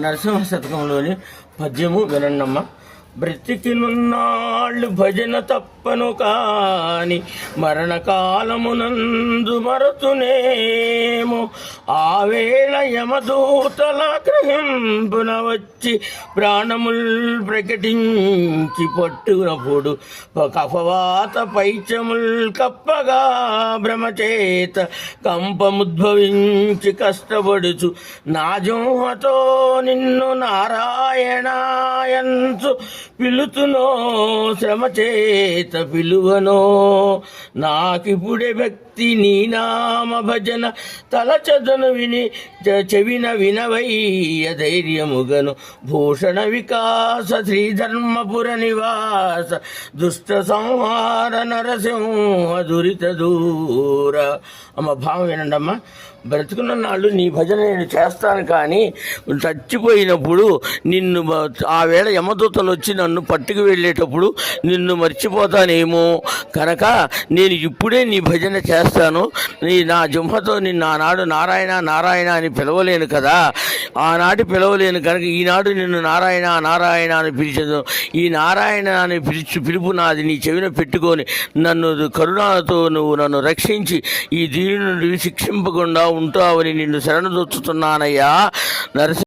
నరసింహ శతకంలోని పద్యము వినండమ్మ. బ్రతికినున్నాళ్ళు భజన తప్పను కాని మరణకాలమునందు మరతునేమో. ఆవేళ యమదూతల గ్రహింపున వచ్చి ప్రాణముల్ ప్రకటించి పట్టునప్పుడు కఫవాత పైచముల్ కప్పగా భ్రమచేత కంపముద్భవించి కష్టపడుచు నాజోహతో నిన్ను నారాయణాయంచు పిలుతునో శ్రమ చేత పిలువనో. నాకిపుడే భక్తి నీ నామ భజన తలచదను చెవిన వినవయ్య ధైర్యముగను. భూషణ వికాస శ్రీధర్మపుర నివాస దుష్ట సంహార నరసింహ దురిత దూర. అమ్మ భావం వినండమ్మా. బ్రతుకున్న నాళ్ళు నీ భజన నేను చేస్తాను, కానీ చచ్చిపోయినప్పుడు నిన్ను ఆ వేళ యమదూతలు వచ్చి నన్ను పట్టుకు వెళ్ళేటప్పుడు నిన్ను మర్చిపోతానేమో కనుక నేను ఇప్పుడే నీ భజన చేస్తాను. నా జుంహతో నిన్ను ఆనాడు నారాయణ నారాయణ అని పిలవలేను కదా, ఆనాటి పిలవలేను కనుక ఈనాడు నిన్ను నారాయణ నారాయణ అని పిలిచదు. ఈ నారాయణ అని పిలుపు నాది నీ చెవిన పెట్టుకొని నన్ను కరుణతో నువ్వు నన్ను రక్షించి ఈ దీని నుండి శిక్షింపకుండా ఉంటావని నిన్ను శరణుదొచ్చుతున్నానయ్యా నరసింహ.